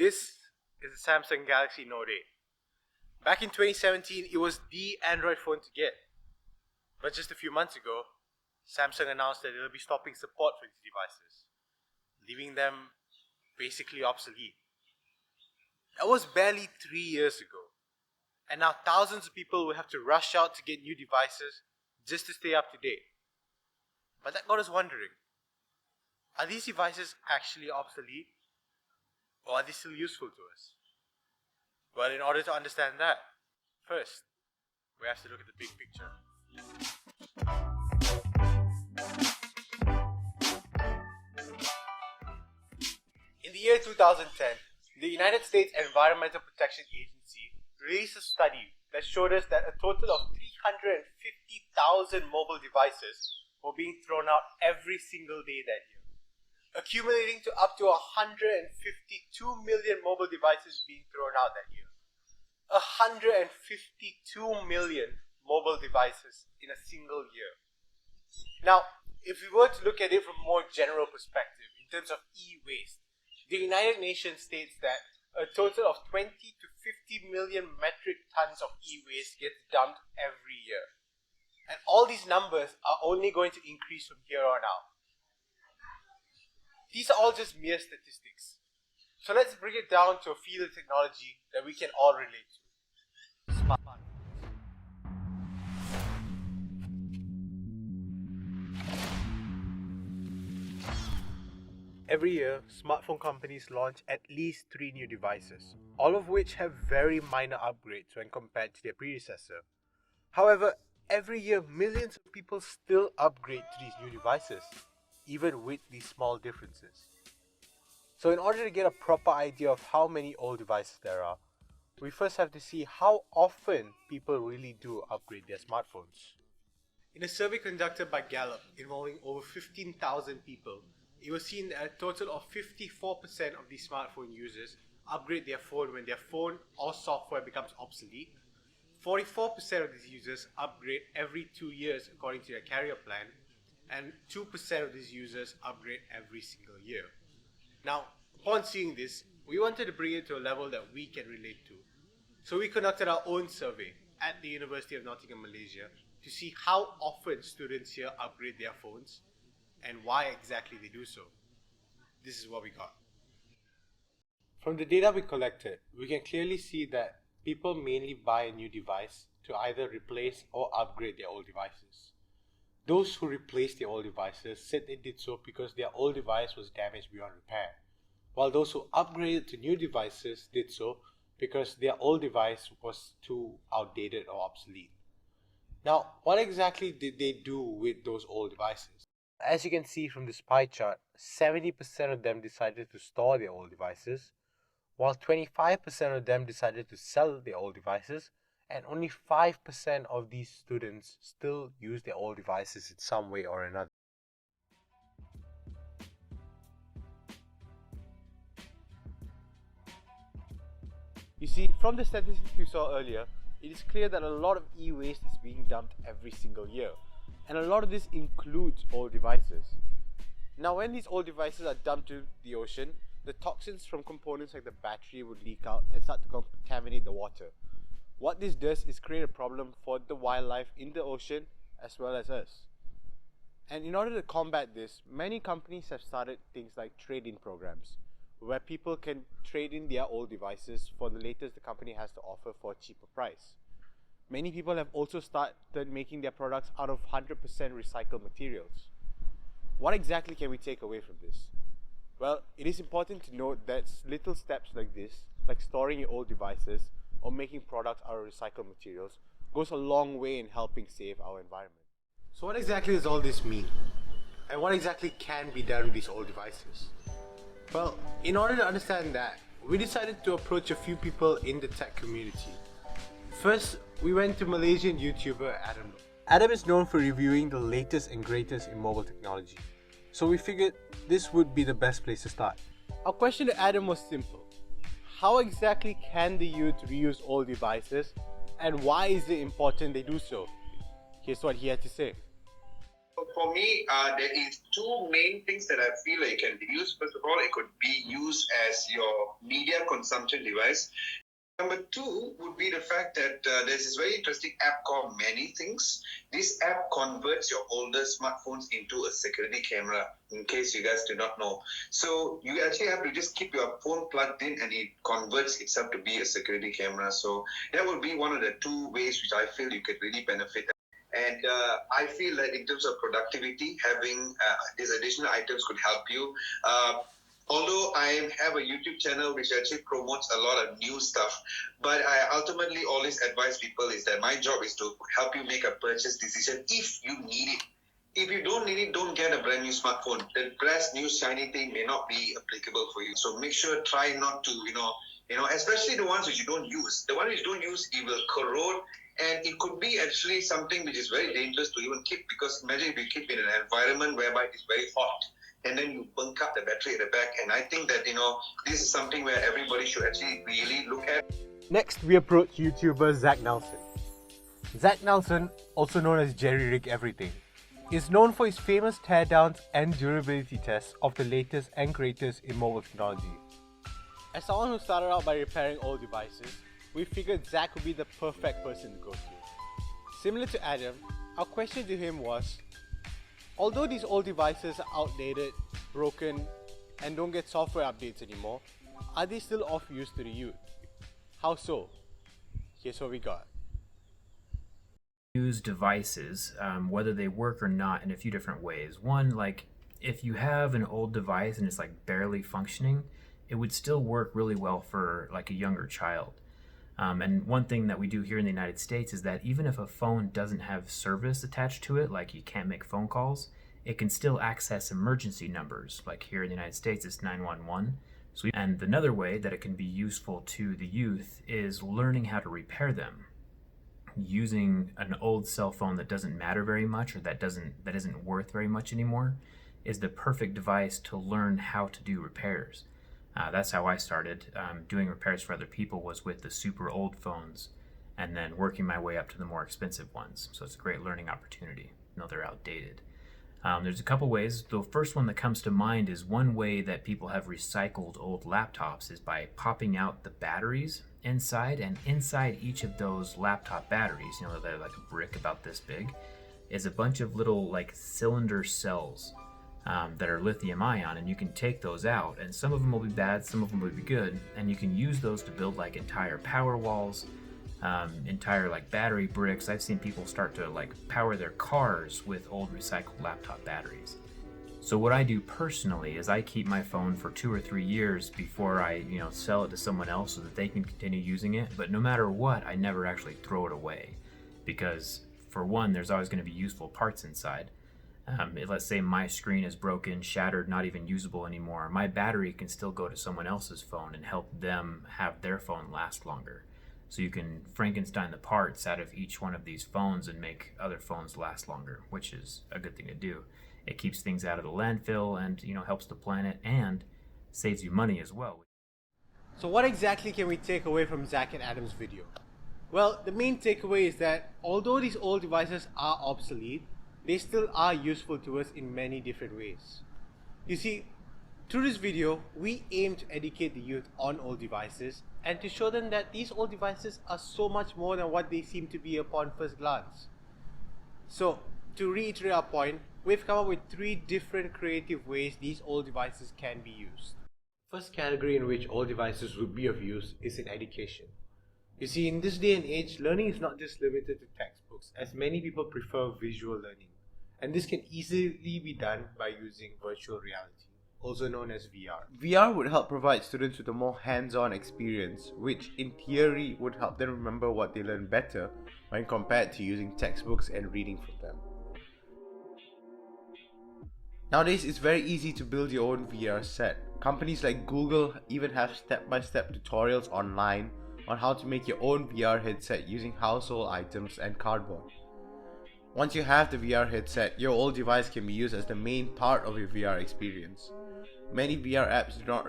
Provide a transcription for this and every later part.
This is the Samsung Galaxy Note 8. Back in 2017, it was the Android phone to get. But just a few months ago, Samsung announced that it'll be stopping support for these devices, leaving them basically obsolete. That was barely 3 years ago. And now thousands of people will have to rush out to get new devices just to stay up to date. But that got us wondering, are these devices actually obsolete? Or are they still useful to us? Well, in order to understand that, first, we have to look at the big picture. In the year 2010, the United States Environmental Protection Agency released a study that showed us that a total of 350,000 mobile devices were being thrown out every single day that year, accumulating to up to 152 million mobile devices being thrown out that year. 152 million mobile devices in a single year. Now, if we were to look at it from a more general perspective, in terms of e-waste, the United Nations states that a total of 20 to 50 million metric tons of e-waste gets dumped every year. And all these numbers are only going to increase from here on out. These are all just mere statistics. So let's bring it down to a field of technology that we can all relate to. Smartphones. Every year, smartphone companies launch at least 3 new devices, all of which have very minor upgrades when compared to their predecessor. However, every year millions of people still upgrade to these new devices, even with these small differences. So in order to get a proper idea of how many old devices there are, we first have to see how often people really do upgrade their smartphones. In a survey conducted by Gallup involving over 15,000 people, it was seen that a total of 54% of these smartphone users upgrade their phone when their phone or software becomes obsolete. 44% of these users upgrade every 2 years according to their carrier plan, and 2% of these users upgrade every single year. Now, upon seeing this, we wanted to bring it to a level that we can relate to. So we conducted our own survey at the University of Nottingham, Malaysia, to see how often students here upgrade their phones and why exactly they do so. This is what we got. From the data we collected, we can clearly see that people mainly buy a new device to either replace or upgrade their old devices. Those who replaced their old devices said they did so because their old device was damaged beyond repair, while those who upgraded to new devices did so because their old device was too outdated or obsolete. Now, what exactly did they do with those old devices? As you can see from this pie chart, 70% of them decided to store their old devices, while 25% of them decided to sell their old devices, and only 5% of these students still use their old devices in some way or another. You see, from the statistics we saw earlier, it is clear that a lot of e-waste is being dumped every single year, and a lot of this includes old devices. Now, when these old devices are dumped to the ocean, the toxins from components like the battery would leak out and start to contaminate the water. What this does is create a problem for the wildlife in the ocean as well as us. And in order to combat this, many companies have started things like trade-in programs, where people can trade in their old devices for the latest the company has to offer for a cheaper price. Many people have also started making their products out of 100% recycled materials. What exactly can we take away from this? Well, it is important to note that little steps like this, like storing your old devices or making products out of recycled materials, goes a long way in helping save our environment. So what exactly does all this mean? And what exactly can be done with these old devices? Well, in order to understand that, we decided to approach a few people in the tech community. First, we went to Malaysian YouTuber Adam. Adam is known for reviewing the latest and greatest in mobile technology. So we figured this would be the best place to start. Our question to Adam was simple. How exactly can the youth reuse old devices, and why is it important they do so? Here's what he had to say. for me, there is two main things that I feel like it can be used. First of all, it could be used as your media consumption device. Number two would be the fact that there's this very interesting app called Many Things. This app converts your older smartphones into a security camera, in case you guys do not know. So you actually have to just keep your phone plugged in and it converts itself to be a security camera. So that would be one of the two ways which I feel you could really benefit. And I feel that in terms of productivity, having these additional items could help you. Although I have a YouTube channel which actually promotes a lot of new stuff, but I ultimately always advise people is that my job is to help you make a purchase decision if you need it. If you don't need it, don't get a brand new smartphone. The best new shiny thing may not be applicable for you. So make sure, try not to, especially the ones which you don't use. The ones which you don't use, it will corrode. And it could be actually something which is very dangerous to even keep, because imagine if you keep in an environment whereby it's very hot, and then you bunk up the battery at the back. And I think that, this is something where everybody should actually really look at. Next, we approach YouTuber Zack Nelson. Zack Nelson, also known as Jerry Rig Everything, is known for his famous teardowns and durability tests of the latest and greatest in mobile technology. As someone who started out by repairing old devices, we figured Zack would be the perfect person to go to. Similar to Adam, our question to him was, although these old devices are outdated, broken, and don't get software updates anymore, are they still of use to the youth? How so? Here's what we got. Use devices, whether they work or not, in a few different ways. One, like if you have an old device and it's like barely functioning, it would still work really well for like a younger child. And one thing that we do here in the United States is that even if a phone doesn't have service attached to it, like you can't make phone calls, it can still access emergency numbers. Like here in the United States, it's 911. And another way that it can be useful to the youth is learning how to repair them. Using an old cell phone that doesn't matter very much, or that isn't worth very much anymore, is the perfect device to learn how to do repairs. That's how I started. Doing repairs for other people was with the super old phones, and then working my way up to the more expensive ones. So it's a great learning opportunity. No, they're outdated. There's a couple ways. The first one that comes to mind is one way that people have recycled old laptops is by popping out the batteries inside, and inside each of those laptop batteries, they're like a brick about this big, is a bunch of little like cylinder cells that are lithium ion, and you can take those out, and some of them will be bad, some of them will be good, and you can use those to build like entire power walls, entire like battery bricks. I've seen people start to like power their cars with old recycled laptop batteries. So what I do personally is I keep my phone for 2 or 3 years before I sell it to someone else so that they can continue using it. But no matter what, I never actually throw it away, because for one, there's always going to be useful parts inside. Let's say my screen is broken, shattered, not even usable anymore. My battery can still go to someone else's phone and help them have their phone last longer. So you can Frankenstein the parts out of each one of these phones and make other phones last longer, which is a good thing to do. It keeps things out of the landfill and helps the planet and saves you money as well. So what exactly can we take away from Zack and Adam's video? Well, the main takeaway is that although these old devices are obsolete, they still are useful to us in many different ways. You see, through this video, we aim to educate the youth on old devices and to show them that these old devices are so much more than what they seem to be upon first glance. So, to reiterate our point, we've come up with 3 different creative ways these old devices can be used. First category in which old devices would be of use is in education. You see, in this day and age, learning is not just limited to textbooks, as many people prefer visual learning. And this can easily be done by using virtual reality, also known as VR. VR would help provide students with a more hands-on experience, which in theory would help them remember what they learn better when compared to using textbooks and reading from them. Nowadays, it's very easy to build your own VR set. Companies like Google even have step-by-step tutorials online on how to make your own VR headset using household items and cardboard. Once you have the VR headset, your old device can be used as the main part of your VR experience. Many VR apps do not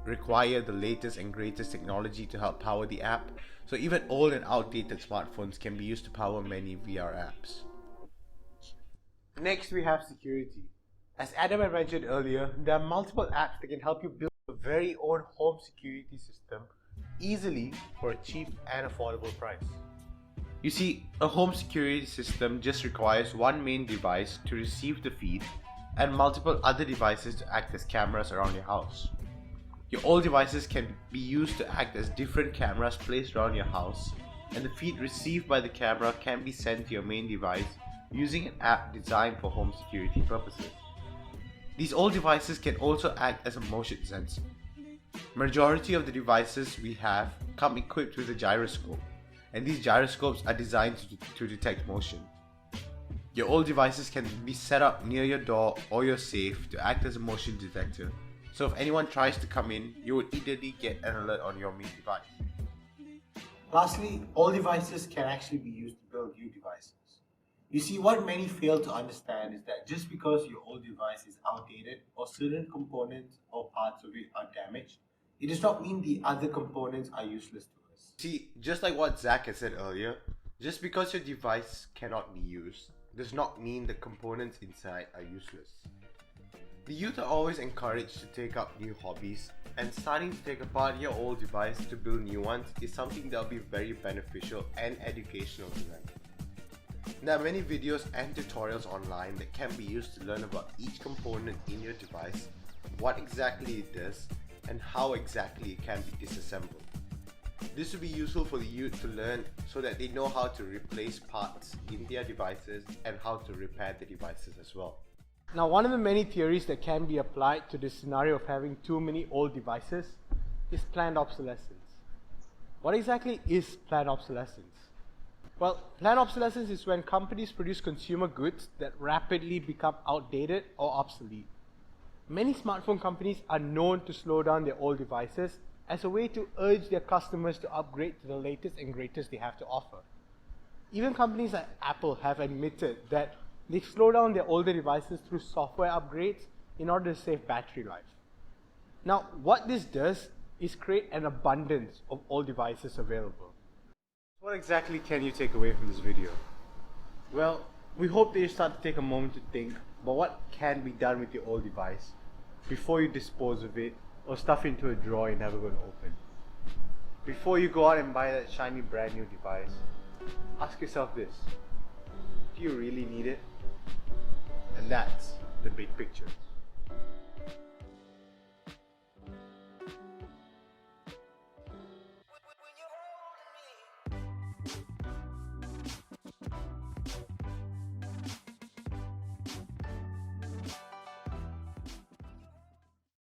require the latest and greatest technology to help power the app, so even old and outdated smartphones can be used to power many VR apps. Next, we have security. As Adam had mentioned earlier, there are multiple apps that can help you build your very own home security system easily for a cheap and affordable price. You see, a home security system just requires one main device to receive the feed and multiple other devices to act as cameras around your house. Your old devices can be used to act as different cameras placed around your house, and the feed received by the camera can be sent to your main device using an app designed for home security purposes. These old devices can also act as a motion sensor. Majority of the devices we have come equipped with a gyroscope, and these gyroscopes are designed to detect motion. Your old devices can be set up near your door or your safe to act as a motion detector, so if anyone tries to come in, you will immediately get an alert on your main device. Lastly, all devices can actually be used to build new devices. You see, what many fail to understand is that just because your old device is outdated or certain components or parts of it are damaged, it does not mean the other components are useless to us. See, just like what Zack had said earlier, just because your device cannot be used does not mean the components inside are useless. The youth are always encouraged to take up new hobbies, and starting to take apart your old device to build new ones is something that will be very beneficial and educational to them. There are many videos and tutorials online that can be used to learn about each component in your device, what exactly it does, and how exactly it can be disassembled. This will be useful for the youth to learn so that they know how to replace parts in their devices and how to repair the devices as well. Now, one of the many theories that can be applied to this scenario of having too many old devices is planned obsolescence. What exactly is planned obsolescence? Well, planned obsolescence is when companies produce consumer goods that rapidly become outdated or obsolete. Many smartphone companies are known to slow down their old devices as a way to urge their customers to upgrade to the latest and greatest they have to offer. Even companies like Apple have admitted that they slow down their older devices through software upgrades in order to save battery life. Now, what this does is create an abundance of old devices available. What exactly can you take away from this video? Well, we hope that you start to take a moment to think about what can be done with your old device before you dispose of it or stuff into a drawer you're never going to open. Before you go out and buy that shiny brand new device, ask yourself this: do you really need it? And that's the big picture.